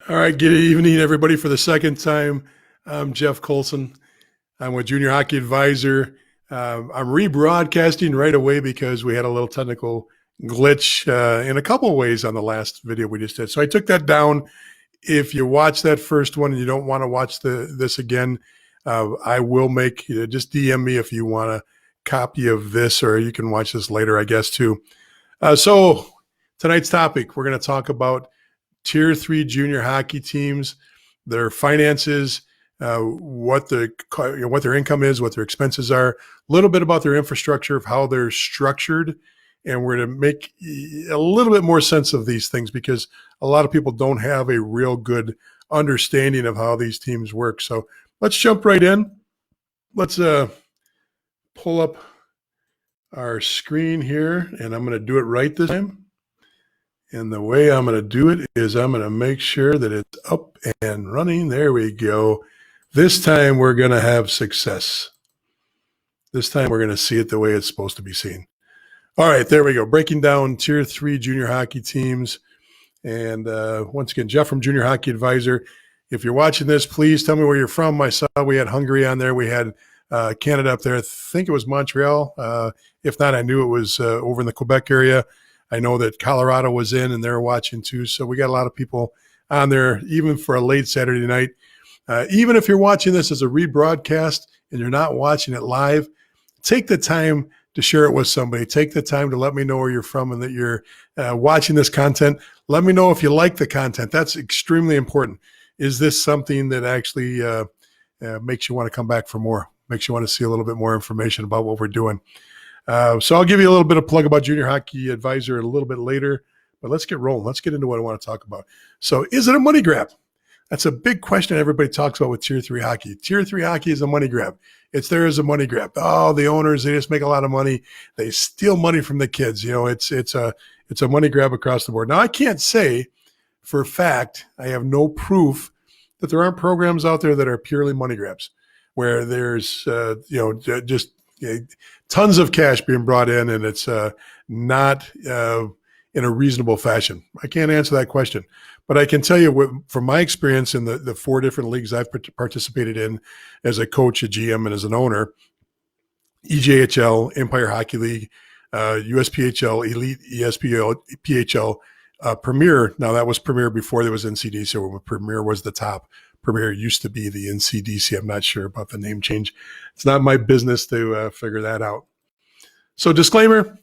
All right, good evening, everybody. For the second time, I'm Jeff Colson. I'm with Junior Hockey Advisor. I'm rebroadcasting right away because we had a little technical glitch in a couple of ways on the last video we just did. So I took that down. If you watch that first one and you don't want to watch this again, I will make just DM me if you want a copy of this, or you can watch this later, I guess, too. So tonight's topic, we're going to talk about Tier 3 junior hockey teams, their finances, what their income is, what their expenses are, a little bit about their infrastructure, of how they're structured, and we're going to make a little bit more sense of these things because a lot of people don't have a real good understanding of how these teams work. So let's jump right in. Let's pull up our screen here, and I'm going to do it right this time. And the way I'm going to do it is I'm going to make sure that it's up and running. There we go. This time we're going to have success. This time we're going to see it the way it's supposed to be seen. All right, there we go. Breaking down Tier 3 junior hockey teams. And once again, Jeff from Junior Hockey Advisor. If you're watching this, please tell me where you're from. I saw we had Hungary on there. We had Canada up there. I think it was Montreal. If not, I knew it was over in the Quebec area. I know that Colorado was in and they're watching too. So we got a lot of people on there, even for a late Saturday night. Even if you're watching this as a rebroadcast and you're not watching it live, take the time to share it with somebody. Take the time to let me know where you're from and that you're watching this content. Let me know if you like the content. That's extremely important. Is this something that actually makes you want to come back for more? Makes you want to see a little bit more information about what we're doing. So I'll give you a little bit of plug about Junior Hockey Advisor a little bit later, but let's get rolling. Let's get into what I want to talk about. So is it a money grab? That's a big question everybody talks about with Tier 3 hockey. Tier 3 hockey is a money grab. It's there as a money grab. Oh, the owners, they just make a lot of money. They steal money from the kids. You know, it's a money grab across the board. Now, I can't say for a fact, I have no proof that there aren't programs out there that are purely money grabs, where there's, just tons of cash being brought in, and it's not in a reasonable fashion. I can't answer that question, but I can tell you from my experience in the 4 different leagues I've participated in as a coach, a GM, and as an owner: EJHL, Empire Hockey League, USPHL, Elite, ESPL, PHL, Premier. Now that was Premier before there was NCDC, so when Premier was the top. Premier used to be the NCDC. I'm not sure about the name change. It's not my business to figure that out. So disclaimer,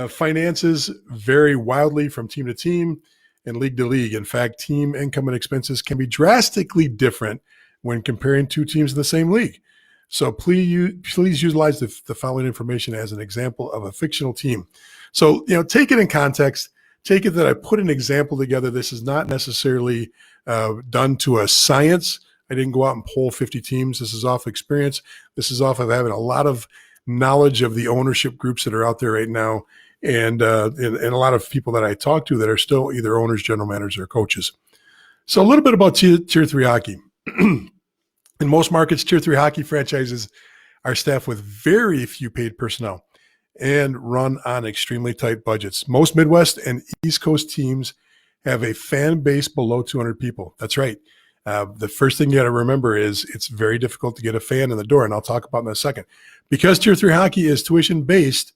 finances vary wildly from team to team and league to league. In fact, team income and expenses can be drastically different when comparing 2 teams in the same league. So please utilize the following information as an example of a fictional team. So, take it in context. Take it that I put an example together. This is not necessarily done to a science. I didn't go out and poll 50 teams. This is off experience. This is off of having a lot of knowledge of the ownership groups that are out there right now, and a lot of people that I talk to that are still either owners, general managers, or coaches. So a little bit about Tier 3 hockey. In most markets, Tier 3 hockey franchises are staffed with very few paid personnel and run on extremely tight budgets. Most Midwest and East Coast teams have a fan base below 200 people. That's right. The first thing you got to remember is it's very difficult to get a fan in the door, and I'll talk about in a second. Because Tier 3 hockey is tuition-based,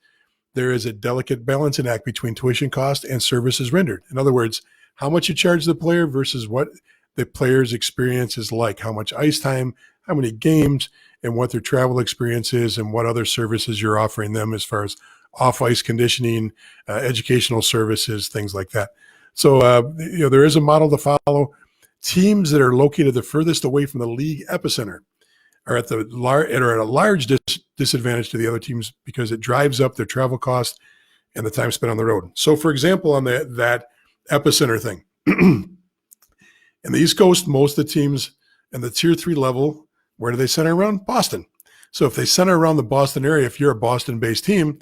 there is a delicate balancing act between tuition cost and services rendered. In other words, how much you charge the player versus what the player's experience is like, how much ice time, how many games, and what their travel experience is, and what other services you're offering them as far as off-ice conditioning, educational services, things like that. So, there is a model to follow. Teams that are located the furthest away from the league epicenter are at a large disadvantage to the other teams because it drives up their travel costs and the time spent on the road. So, for example, on that epicenter thing, in the East Coast, most of the teams in the Tier 3 level, where do they center around? Boston. So if they center around the Boston area, if you're a Boston-based team,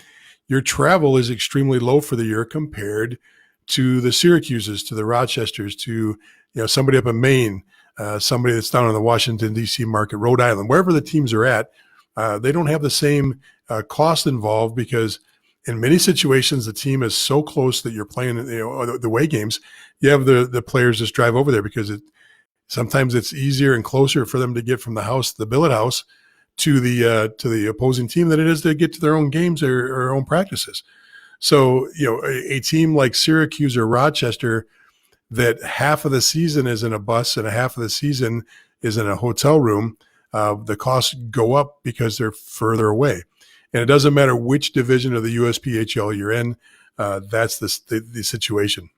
your travel is extremely low for the year compared to the Syracuses, to the Rochesters, to somebody up in Maine, somebody that's down in the Washington, D.C. market, Rhode Island, wherever the teams are at. They don't have the same cost involved because in many situations, the team is so close that you're playing the away games. You have the players just drive over there because Sometimes it's easier and closer for them to get from the billet house to the opposing team than it is to get to their own games or own practices. So, a team like Syracuse or Rochester that half of the season is in a bus and a half of the season is in a hotel room, the costs go up because they're further away. And it doesn't matter which division of the USPHL you're in, that's the situation.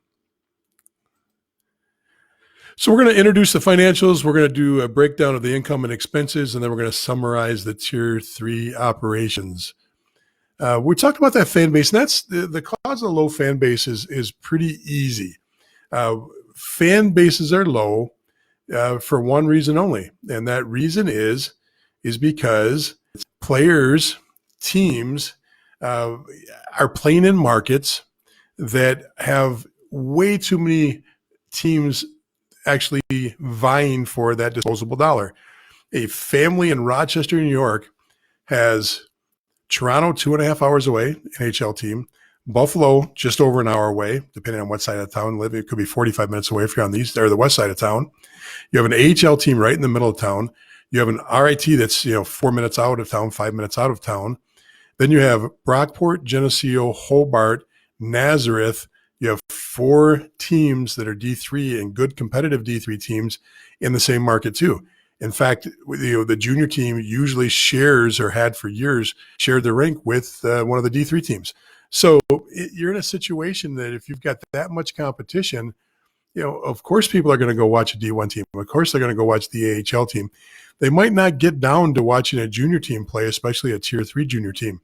So we're going to introduce the financials. We're going to do a breakdown of the income and expenses, and then we're going to summarize the Tier 3 operations. We talked about that fan base, and that's the cause of low fan base is pretty easy. Fan bases are low for one reason only, and that reason is because players, teams are playing in markets that have way too many teams actually vying for that disposable dollar. A family in Rochester, New York has Toronto 2.5 hours away, NHL team. Buffalo just over an hour away, depending on what side of town you live. It could be 45 minutes away if you're on the east or the west side of town. You have an AHL team right in the middle of town. You have an RIT that's 4 minutes out of town, 5 minutes out of town. Then you have Brockport, Geneseo, Hobart, Nazareth. You have 4 teams that are D3 and good competitive D3 teams in the same market too. In fact, the junior team usually shares, or had for years, shared the rink with one of the D3 teams. So you're in a situation that if you've got that much competition, of course people are going to go watch a D1 team. Of course they're going to go watch the AHL team. They might not get down to watching a junior team play, especially a Tier 3 junior team.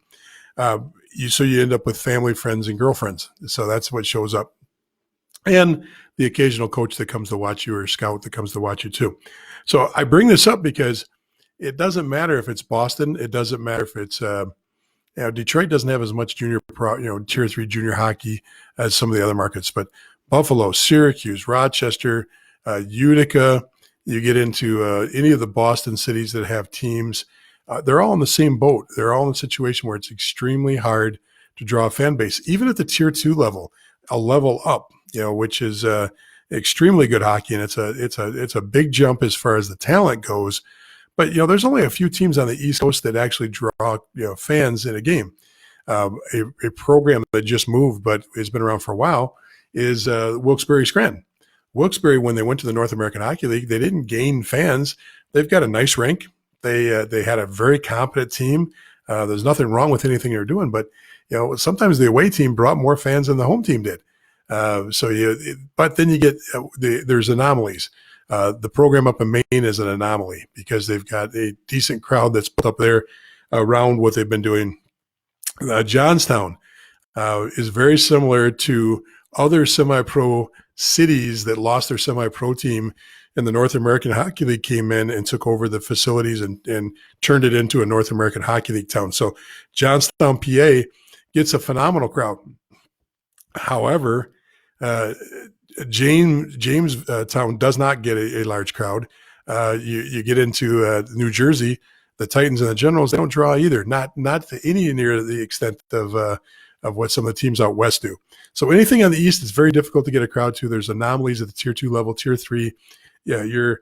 So you end up with family, friends, and girlfriends. So that's what shows up. And the occasional coach that comes to watch you, or scout that comes to watch you too. So I bring this up because it doesn't matter if it's Boston. It doesn't matter if it's Detroit doesn't have as much Tier 3 junior hockey as some of the other markets, but Buffalo, Syracuse, Rochester, Utica, you get into any of the Boston cities that have teams, they're all in the same boat. They're all in a situation where it's extremely hard to draw a fan base, even at the Tier 2 level, a level up, which is extremely good hockey, and it's a big jump as far as the talent goes. But there's only a few teams on the East Coast that actually draw fans in a game. A program that just moved but has been around for a while is Wilkes-Barre Scranton. Wilkes-Barre, when they went to the North American Hockey League, they didn't gain fans. They've got a nice rink. They had a very competent team. There's nothing wrong with anything they're doing, but sometimes the away team brought more fans than the home team did. But then you get there's anomalies. The program up in Maine is an anomaly because they've got a decent crowd that's put up there around what they've been doing. Johnstown is very similar to other semi-pro cities that lost their semi-pro team, and the North American Hockey League came in and took over the facilities and turned it into a North American Hockey League town. So Johnstown, PA gets a phenomenal crowd. However, Jamestown does not get a large crowd. You get into New Jersey, the Titans and the Generals, they don't draw either, not to any near the extent of what some of the teams out west do. So anything on the east is very difficult to get a crowd to. There's anomalies at the Tier 2 level. Tier 3, you're,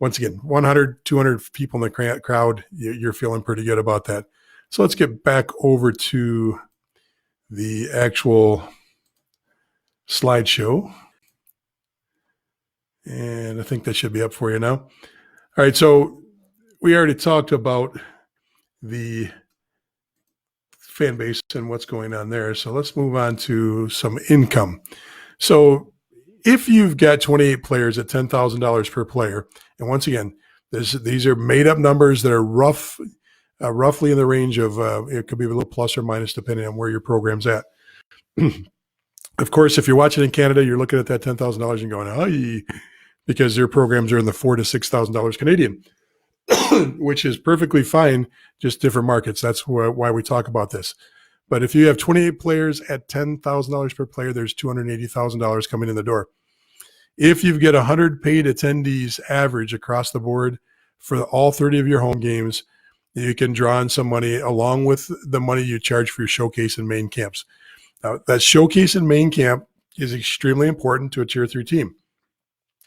once again, 100, 200 people in the crowd. You're feeling pretty good about that. So let's get back over to the actual slideshow. And I think that should be up for you now. All right, so we already talked about the fan base and what's going on there. So let's move on to some income. So if you've got 28 players at $10,000 per player, and once again, these are made up numbers that are roughly in the range of, it could be a little plus or minus depending on where your program's at. Of course, if you're watching in Canada, you're looking at that $10,000 and going, "Hey," because their programs are in the $4,000 to $6,000 Canadian, which is perfectly fine, just different markets. That's why we talk about this. But if you have 28 players at $10,000 per player, there's $280,000 coming in the door. If you've got 100 paid attendees average across the board for all 30 of your home games, you can draw in some money along with the money you charge for your showcase and main camps. Now, that showcase and main camp is extremely important to a Tier 3 team.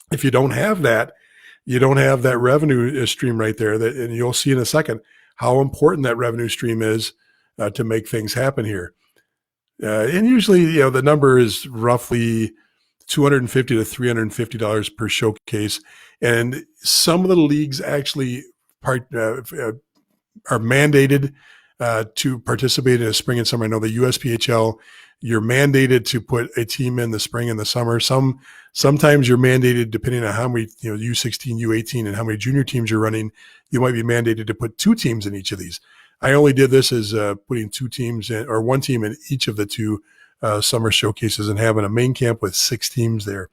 If you don't have that, you don't have that revenue stream right there. And you'll see in a second how important that revenue stream is to make things happen here. And usually, the number is roughly $250 to $350 per showcase. And some of the leagues actually are mandated to participate in the spring and summer. I know the USPHL, you're mandated to put a team in the spring and the summer. Sometimes you're mandated, depending on how many, U16, U18, and how many junior teams you're running, you might be mandated to put 2 teams in each of these. I only did this as putting 2 teams in, or 1 team in each of the 2 summer showcases, and having a main camp with 6 teams there.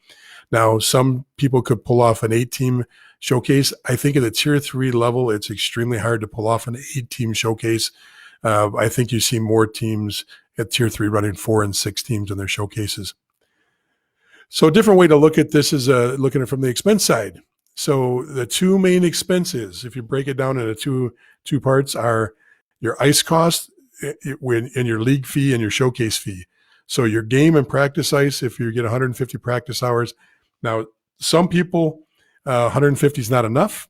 Now, some people could pull off an 8-team showcase. I think at the tier 3 level, it's extremely hard to pull off an 8-team showcase. I think you see more teams at tier 3 running 4 and 6 teams in their showcases. So a different way to look at this is looking at it from the expense side. So the 2 main expenses, if you break it down into two parts, are your ice cost and your league fee and your showcase fee. So your game and practice ice, if you get 150 practice hours. Now, some people, 150 is not enough.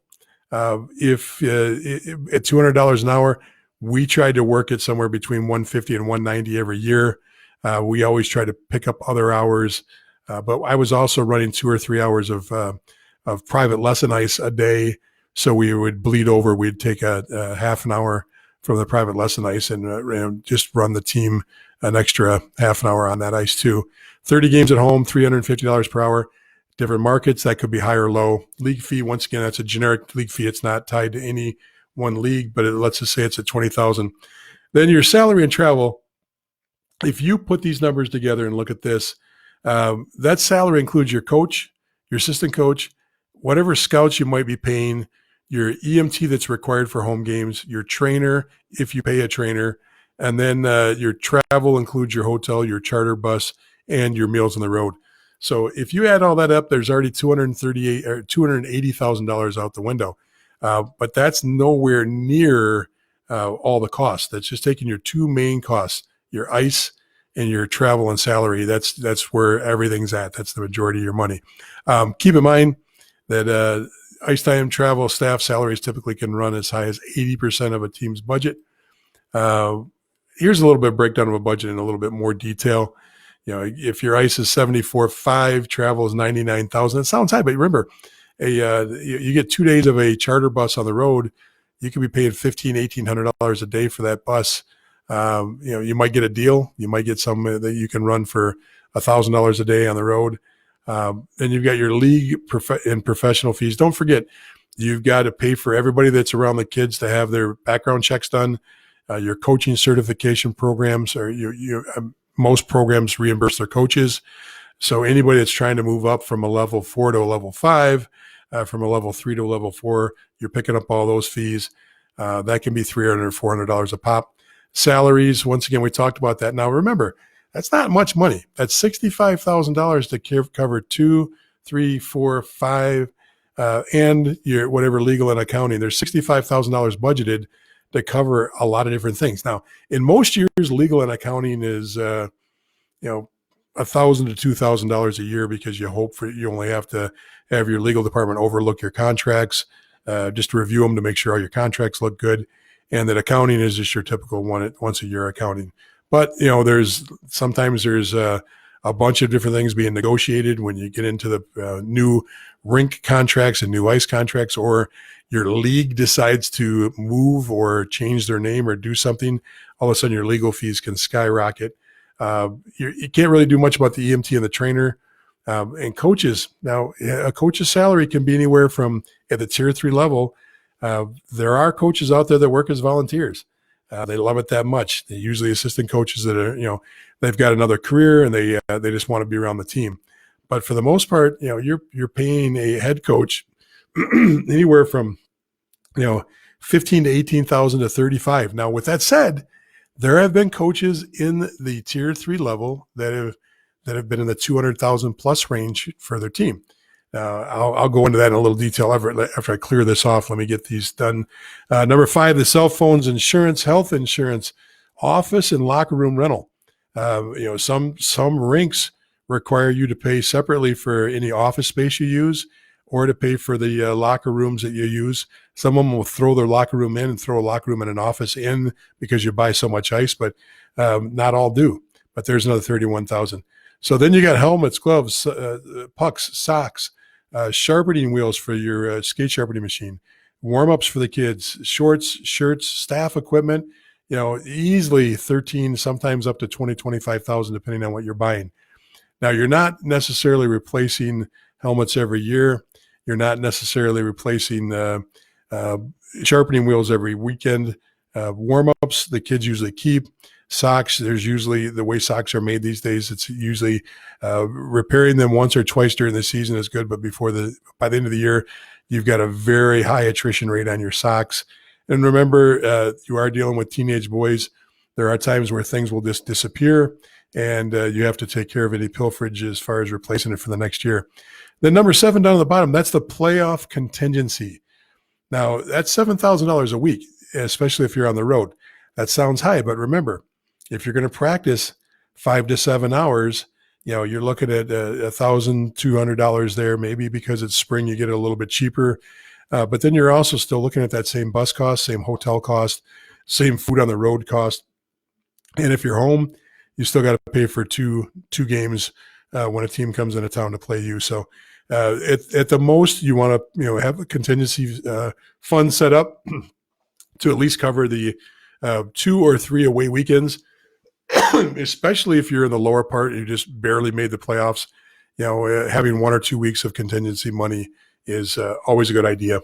If at $200 an hour, we tried to work it somewhere between 150 and 190 every year. We always try to pick up other hours. But I was also running 2 or 3 hours of private lesson ice a day. So we would bleed over. We'd take a half an hour from the private lesson ice and just run the team an extra half an hour on that ice too. 30 games at home, $350 per hour. Different markets, that could be high or low. League fee, once again, that's a generic league fee. It's not tied to any one league, but let's just say it's at $20,000. Then your salary and travel, if you put these numbers together and look at this, that salary includes your coach, your assistant coach, whatever scouts you might be paying, your EMT that's required for home games, your trainer, if you pay a trainer, and then your travel includes your hotel, your charter bus, and your meals on the road. So if you add all that up, there's already $238 or $280,000 out the window. But that's nowhere near all the costs. That's just taking your 2 main costs, your ice and your travel and salary. That's where everything's at. That's the majority of your money. Keep in mind that ice time, travel, staff salaries typically can run as high as 80% of a team's budget. Here's a little bit of breakdown of a budget in a little bit more detail. If your ice is 74.5, travel is 99,000. It sounds high, but remember, you get 2 days of a charter bus on the road. You could be paying $1,800 a day for that bus. You might get a deal. You might get some that you can run for $1,000 a day on the road. Then you've got your league and professional fees. Don't forget, you've got to pay for everybody that's around the kids to have their background checks done. Your coaching certification programs, or most programs reimburse their coaches. So anybody that's trying to move up from a level 4 to a level 5, from a level 3 to a level 4, you're picking up all those fees. That can be $300 or $400 a pop. Salaries, once again, we talked about that. Now remember, that's not much money. That's $65,000 to cover 2, 3, 4, 5, and your whatever legal and accounting. There's $65,000 budgeted to cover a lot of different things. Now, in most years, legal and accounting is, $1,000 to $2,000 a year, because you only have to have your legal department overlook your contracts, just to review them to make sure all your contracts look good. And that accounting is just your typical once a year accounting. But, sometimes there's a bunch of different things being negotiated when you get into the new rink contracts and new ice contracts, or your league decides to move or change their name or do something. All of a sudden your legal fees can skyrocket. You can't really do much about the EMT and the trainer. And coaches. Now, a coach's salary can be anywhere from, at the tier 3 level, there are coaches out there that work as volunteers. They love it that much. They're usually assistant coaches that are, they've got another career and they just want to be around the team. But for the most part, you're paying a head coach anywhere from, 15 to 18,000 to 35. Now, with that said, there have been coaches in the tier 3 level that have been in the 200,000 plus range for their team. I'll go into that in a little detail after I clear this off. Let me get these done. Number 5, the cell phones, insurance, health insurance, office and locker room rental. Some rinks require you to pay separately for any office space you use, or to pay for the locker rooms that you use. Some of them will throw their locker room in and throw a locker room and an office in because you buy so much ice, but not all do. But there's another $31,000. So then you got helmets, gloves, pucks, socks, sharpening wheels for your skate sharpening machine, warm-ups for the kids, shorts, shirts, staff equipment, easily 13, sometimes up to 20, 25,000, depending on what you're buying. Now, you're not necessarily replacing helmets every year. You're not necessarily replacing sharpening wheels every weekend. Warm-ups, the kids usually keep. Socks, there's usually, the way socks are made these days, it's usually repairing them once or twice during the season is good, but by the end of the year, you've got a very high attrition rate on your socks. And remember, you are dealing with teenage boys. There are times where things will just disappear, and you have to take care of any pilferage as far as replacing it for the next year. Then number 7 down at the bottom, that's the playoff contingency. Now, that's $7,000 a week, especially if you're on the road. That sounds high, but remember, if you're going to practice 5 to 7 hours, you're looking at $1,200 there, maybe because it's spring, you get it a little bit cheaper. But then you're also still looking at that same bus cost, same hotel cost, same food on the road cost. And if you're home, you still got to pay for two games when a team comes into town to play you. So at the most, you want to have a contingency fund set up to at least cover the 2 or 3 away weekends, especially if you're in the lower part and you just barely made the playoffs. Having 1 or 2 weeks of contingency money is always a good idea.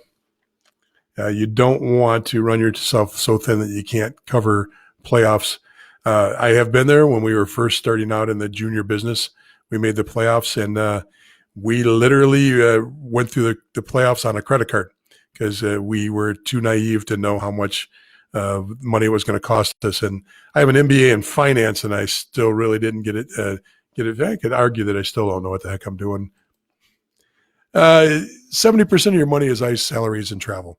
You don't want to run yourself so thin that you can't cover playoffs. I have been there when we were first starting out in the junior business. We made the playoffs, and we literally went through the playoffs on a credit card because we were too naive to know how much money it was going to cost us. And I have an MBA in finance, and I still really didn't get it. I could argue that I still don't know what the heck I'm doing. 70% of your money is ice, salaries, and travel.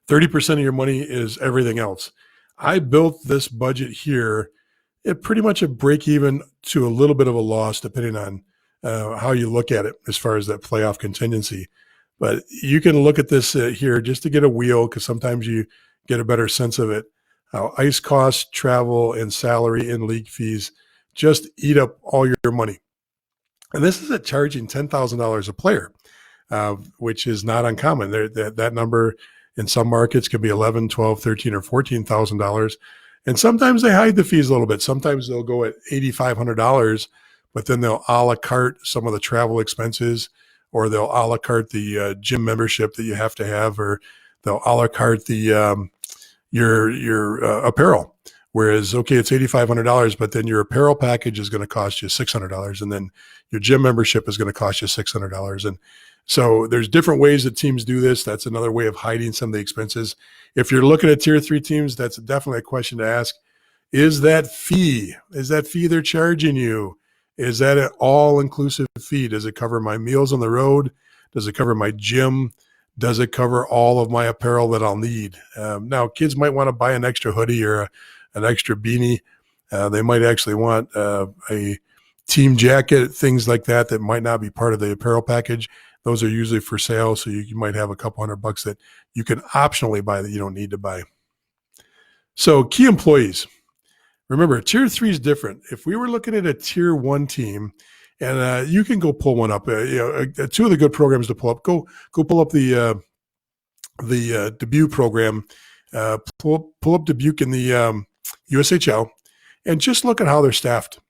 30% of your money is everything else. I built this budget here at pretty much a break even to a little bit of a loss, depending on how you look at it as far as that playoff contingency. But you can look at this here just to get a wheel, because sometimes you get a better sense of it. How ice costs, travel, and salary and league fees just eat up all your money. And this is at charging $10,000 a player, which is not uncommon. That number in some markets can be $11,000, $12,000, $13,000, or $14,000. And sometimes they hide the fees a little bit. Sometimes they'll go at $8,500, but then they'll a la carte some of the travel expenses, or they'll a la carte the gym membership that you have to have, or they'll a la carte the your apparel. Whereas, okay, it's $8,500, but then your apparel package is going to cost you $600, and then your gym membership is going to cost you $600. And so there's different ways that teams do this. That's another way of hiding some of the expenses. If you're looking at tier 3 teams, that's definitely a question to ask. Is that fee they're charging you? Is that an all-inclusive fee? Does it cover my meals on the road? Does it cover my gym? Does it cover all of my apparel that I'll need? Now, kids might want to buy an extra hoodie or an extra beanie. They might actually want a team jacket, things like that might not be part of the apparel package. Those are usually for sale, so you might have a couple $100 that you can optionally buy that you don't need to buy. So key employees. Remember, tier 3 is different. If we were looking at a tier 1 team, and you can go pull one up, 2 of the good programs to pull up. Go pull up the Dubuque program. Pull up Dubuque in the USHL, and just look at how they're staffed.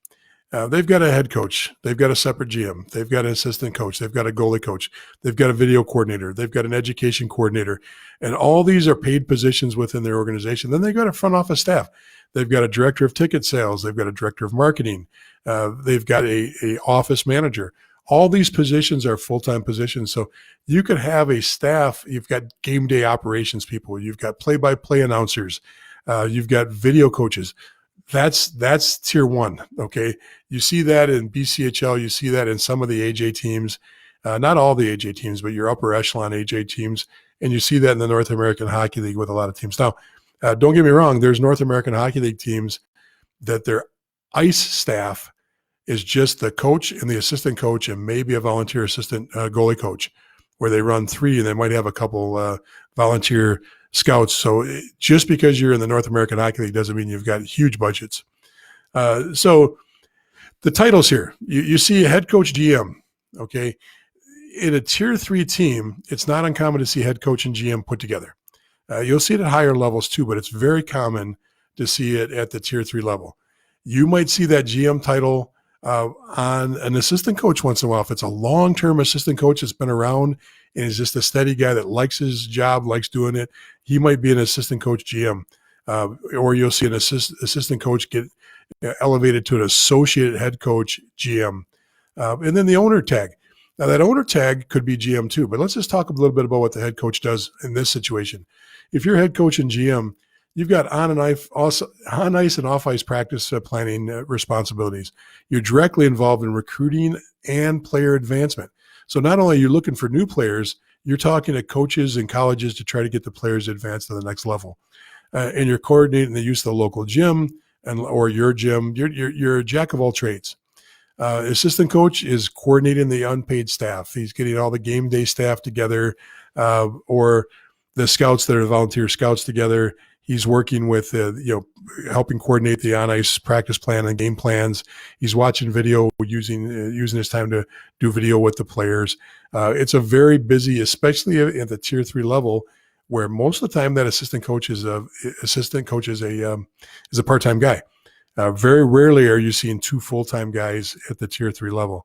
They've got a head coach. They've got a separate GM. They've got an assistant coach. They've got a goalie coach. They've got a video coordinator. They've got an education coordinator. And all these are paid positions within their organization. Then they've got a front office staff. They've got a director of ticket sales. They've got a director of marketing. They've got a office manager. All these positions are full-time positions. So you could have a staff. You've got game day operations people. You've got play-by-play announcers. You've got video coaches. That's tier 1. Okay. You see that in BCHL. You see that in some of the AJ teams, not all the AJ teams, but your upper echelon AJ teams. And you see that in the North American Hockey League with a lot of teams. Now, don't get me wrong. There's North American Hockey League teams that their ice staff is just the coach and the assistant coach and maybe a volunteer assistant goalie coach, where they run 3 and they might have a couple volunteer scouts. So just because you're in the North American Hockey League doesn't mean you've got huge budgets. So the titles here, you see a head coach GM, okay? In a tier 3 team, it's not uncommon to see head coach and GM put together. You'll see it at higher levels too, but it's very common to see it at the tier 3 level. You might see that GM title on an assistant coach once in a while. If it's a long-term assistant coach that's been around and is just a steady guy that likes his job, likes doing it, he might be an assistant coach GM. Or you'll see an assistant coach get elevated to an associate head coach GM. And then the owner tag. Now, that owner tag could be GM too, but let's just talk a little bit about what the head coach does in this situation. If you're head coach and GM, you've got on ice and off ice practice planning responsibilities. You're directly involved in recruiting and player advancement. So not only are you looking for new players, you're talking to coaches and colleges to try to get the players advanced to the next level. And you're coordinating the use of the local gym or your gym. You're a jack of all trades. Assistant coach is coordinating the unpaid staff. He's getting all the game day staff together, or the scouts that are volunteer scouts together. He's working with, helping coordinate the on-ice practice plan and game plans. He's watching video, using his time to do video with the players. It's a very busy, especially at the tier 3 level, where most of the time that assistant coach is a part-time guy. Very rarely are you seeing 2 full-time guys at the tier 3 level.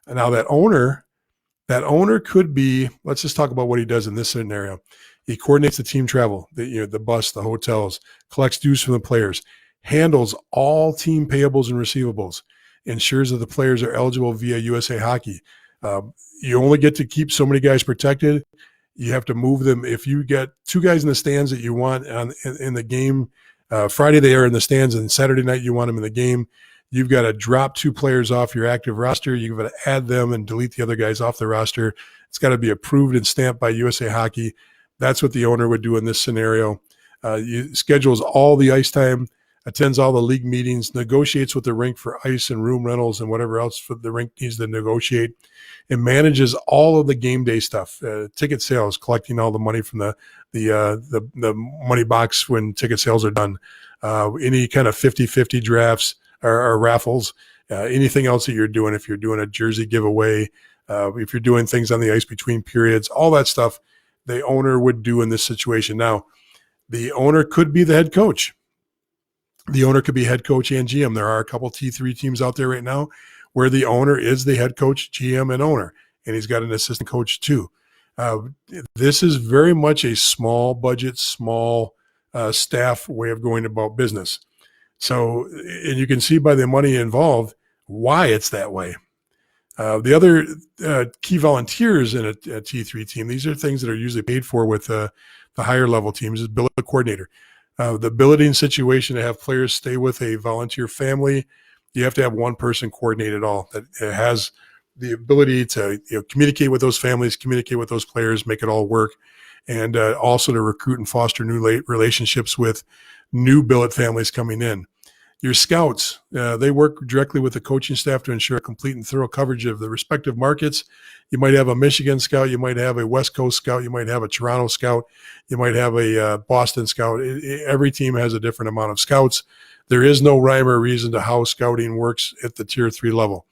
And now that owner could be, let's just talk about what he does in this scenario. He coordinates the team travel, the bus, the hotels, collects dues from the players, handles all team payables and receivables, ensures that the players are eligible via USA Hockey. You only get to keep so many guys protected. You have to move them. If you get 2 guys in the stands that you want in the game, Friday they are in the stands, and Saturday night you want them in the game, you've got to drop 2 players off your active roster. You've got to add them and delete the other guys off the roster. It's got to be approved and stamped by USA Hockey. That's what the owner would do in this scenario. He schedules all the ice time, attends all the league meetings, negotiates with the rink for ice and room rentals and whatever else for the rink needs to negotiate, and manages all of the game day stuff, ticket sales, collecting all the money from the money box when ticket sales are done, any kind of 50-50 drafts or raffles, anything else that you're doing. If you're doing a jersey giveaway, if you're doing things on the ice between periods, all that stuff the owner would do in this situation. Now, the owner could be the head coach. The owner could be head coach and GM. There are a couple T3 teams out there right now where the owner is the head coach, GM, and owner, and he's got an assistant coach too. This is very much a small budget, small staff way of going about business. So, and you can see by the money involved why it's that way. The other key volunteers in a T3 team, these are things that are usually paid for with the higher level teams, is billet coordinator. The billeting situation to have players stay with a volunteer family, you have to have one person coordinate it all that has the ability to communicate with those families, communicate with those players, make it all work, and also to recruit and foster new relationships with new billet families coming in. Your scouts, they work directly with the coaching staff to ensure complete and thorough coverage of the respective markets. You might have a Michigan scout, you might have a West Coast scout, you might have a Toronto scout, you might have a Boston scout. Every team has a different amount of scouts. There is no rhyme or reason to how scouting works at the tier 3 level.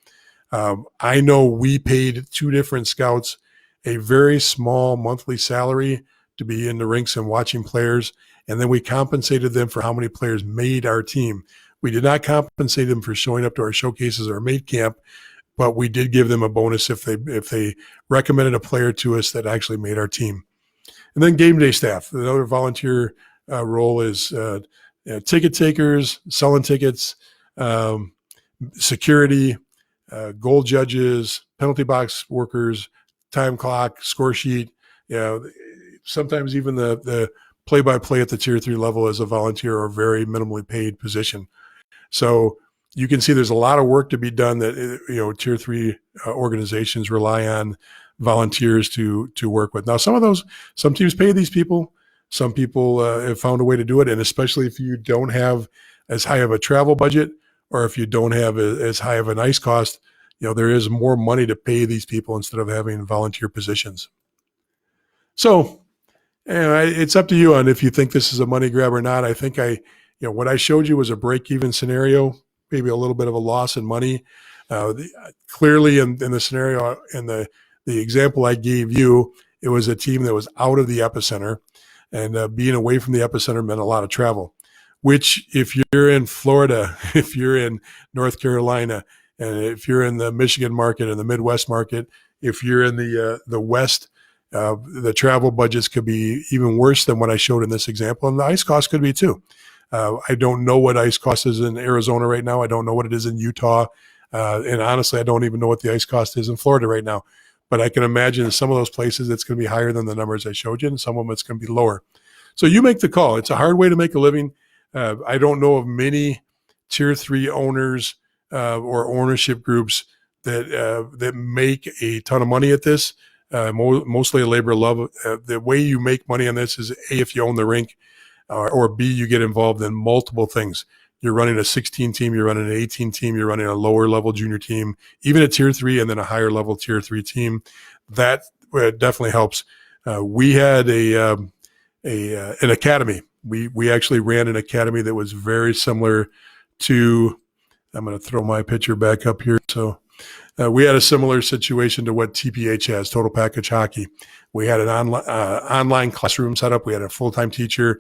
I know we paid 2 different scouts a very small monthly salary to be in the rinks and watching players, and then we compensated them for how many players made our team. We did not compensate them for showing up to our showcases or made camp, but we did give them a bonus if they recommended a player to us that actually made our team. And then game day staff. Another volunteer role is ticket takers, selling tickets, security, goal judges, penalty box workers, time clock, score sheet. Sometimes even the play-by-play at the tier 3 level as a volunteer or very minimally paid position. So you can see there's a lot of work to be done that tier 3 organizations rely on volunteers to work with. Now, some teams pay these people. Some people have found a way to do it, and especially if you don't have as high of a travel budget, or if you don't have as high of an ice cost, there is more money to pay these people instead of having volunteer positions. So it's up to you on if you think this is a money grab or not. I think what I showed you was a break-even scenario, maybe a little bit of a loss in money. Clearly in the scenario, in the example I gave you, it was a team that was out of the epicenter, and being away from the epicenter meant a lot of travel, which if you're in Florida, if you're in North Carolina, and if you're in the Michigan market and the Midwest market, if you're in the West, the travel budgets could be even worse than what I showed in this example, and the ice cost could be too. I don't know what ice cost is in Arizona right now. I don't know what it is in Utah. And honestly, I don't even know what the ice cost is in Florida right now. But I can imagine in some of those places it's going to be higher than the numbers I showed you, and some of them it's going to be lower. So you make the call. It's a hard way to make a living. I don't know of many Tier 3 owners or ownership groups that make a ton of money at this. Mostly a labor of love. The way you make money on this is A, if you own the rink, or B, you get involved in multiple things. You're running a 16 team, you're running an 18 team, you're running a lower level junior team, even a Tier 3 and then a higher level Tier 3 team. That definitely helps. We had an academy. We actually ran an academy that was very similar to, I'm going to throw my picture back up here. So we had a similar situation to what TPH has, Total Package Hockey. We had an online classroom set up. We had a full-time teacher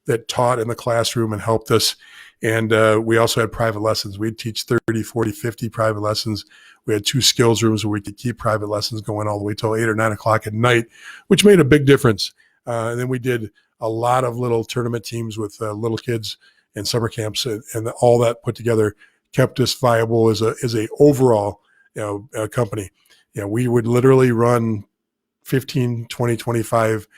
that taught in the classroom and helped us. And we also had private lessons. We'd teach 30, 40, 50 private lessons. We had 2 skills rooms where we could keep private lessons going all the way till 8 or 9 o'clock at night, which made a big difference. And then we did a lot of little tournament teams with little kids and summer camps, and all that put together kept us viable as a overall company. We would literally run 15, 20, 25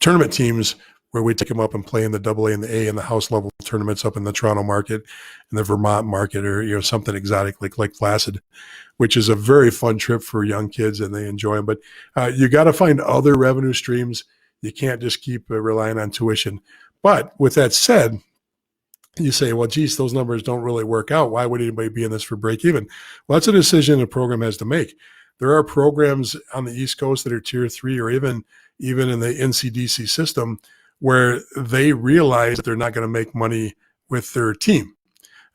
tournament teams where we take them up and play in the AA and the A and the house level tournaments up in the Toronto market and the Vermont market, or something exotic like Lake Placid, which is a very fun trip for young kids and they enjoy them. But you got to find other revenue streams. You can't just keep relying on tuition. But with that said, you say, well, geez, those numbers don't really work out. Why would anybody be in this for break even? Well, that's a decision a program has to make. There are programs on the East Coast that are Tier 3 or even in the NCDC system where they realize that they're not going to make money with their team.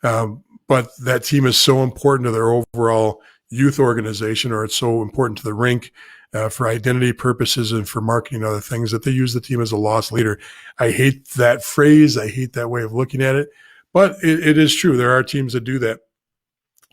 But that team is so important to their overall youth organization, or it's so important to the rink for identity purposes and for marketing and other things, that they use the team as a loss leader. I hate that phrase. I hate that way of looking at it. But it is true. There are teams that do that.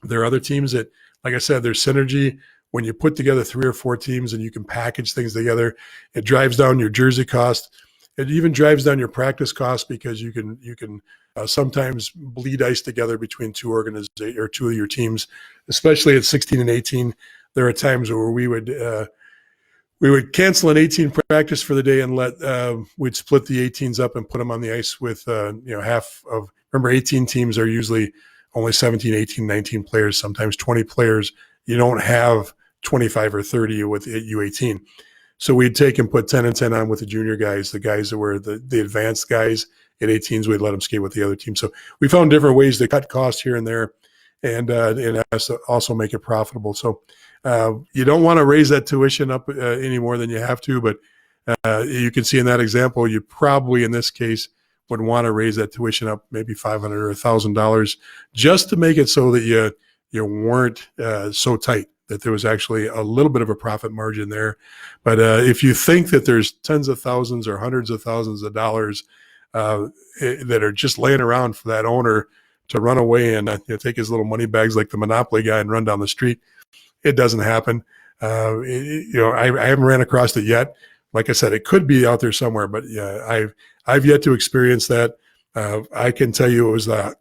There are other teams that, like I said, there's synergy. When you put together 3 or 4 teams and you can package things together, it drives down your jersey cost. It even drives down your practice costs, because you can sometimes bleed ice together between 2 organizations or 2 of your teams, especially at 16 and 18. There are times where we would cancel an 18 practice for the day and we'd split the 18s up and put them on the ice with half of. Remember, 18 teams are usually only 17, 18, 19 players, sometimes 20 players. You don't have 25 or 30 with U18. So we'd take and put 10 and 10 on with the junior guys, the guys that were the advanced guys. At 18s, we'd let them skate with the other team. So we found different ways to cut costs here and there, and also make it profitable. So you don't want to raise that tuition up any more than you have to, but you can see in that example, you probably in this case would want to raise that tuition up maybe $500 or $1,000 just to make it so that you weren't so tight, that there was actually a little bit of a profit margin there. But if you think that there's tens of thousands or hundreds of thousands of dollars that are just laying around for that owner to run away and take his little money bags like the Monopoly guy and run down the street, it doesn't happen. I haven't ran across it yet. Like I said, it could be out there somewhere, but yeah, I've yet to experience that. I can tell you it was the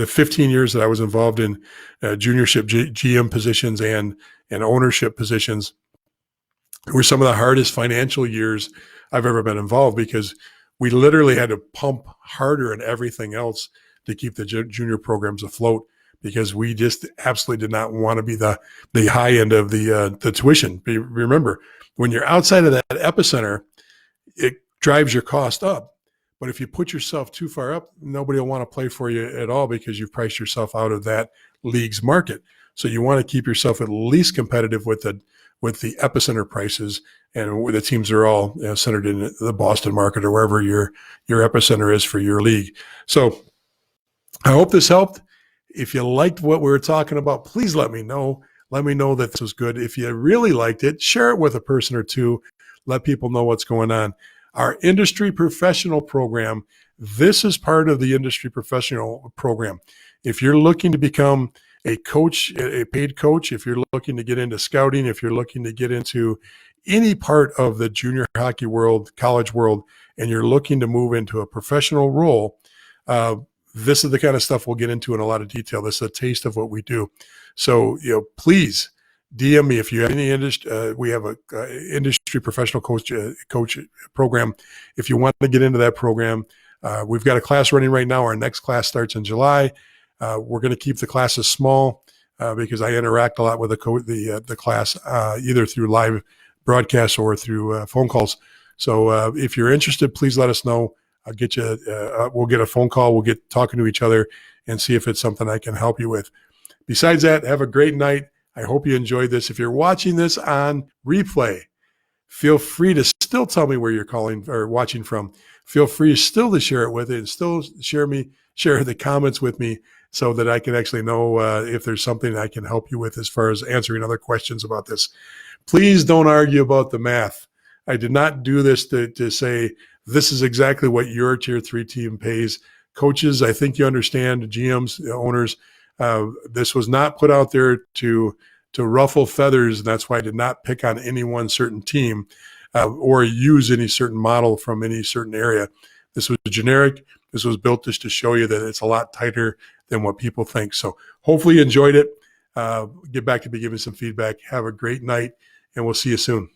15 years that I was involved in juniorship GM positions and ownership positions were some of the hardest financial years I've ever been involved, because we literally had to pump harder in everything else to keep the junior programs afloat, because we just absolutely did not want to be the high end of the tuition. Remember, when you're outside of that epicenter, it drives your cost up. But if you put yourself too far up, nobody will want to play for you at all because you've priced yourself out of that league's market. So you want to keep yourself at least competitive with the epicenter prices, and where the teams are all centered in the Boston market or wherever your epicenter is for your league. So I hope this helped. If you liked what we were talking about, please let me know. Let me know that this was good. If you really liked it, share it with a person or two. Let people know what's going on. Our industry professional program, this is part of the industry professional program. If you're looking to become a coach, a paid coach, if you're looking to get into scouting, if you're looking to get into any part of the junior hockey world, college world, and you're looking to move into a professional role, this is the kind of stuff we'll get into in a lot of detail. This is a taste of what we do. So, please DM me if you have any industry. We have a industry professional coach program. If you want to get into that program, we've got a class running right now. Our next class starts in July. We're going to keep the classes small because I interact a lot with the class either through live broadcasts or through phone calls. So if you're interested, please let us know. I'll get you. We'll get a phone call. We'll get talking to each other and see if it's something I can help you with. Besides that, have a great night. I hope you enjoyed this. If you're watching this on replay, feel free to still tell me where you're calling or watching from. Feel free still to share it with it and still share the comments with me so that I can actually know if there's something I can help you with as far as answering other questions about this. Please don't argue about the math. I did not do this to say this is exactly what your tier 3 team pays. Coaches, I think you understand, GMs, owners, this was not put out there to ruffle feathers, and that's why I did not pick on any one certain team or use any certain model from any certain area. This was generic. This was built just to show you that it's a lot tighter than what people think. So hopefully you enjoyed it. Get back to me, give me some feedback. Have a great night, and we'll see you soon.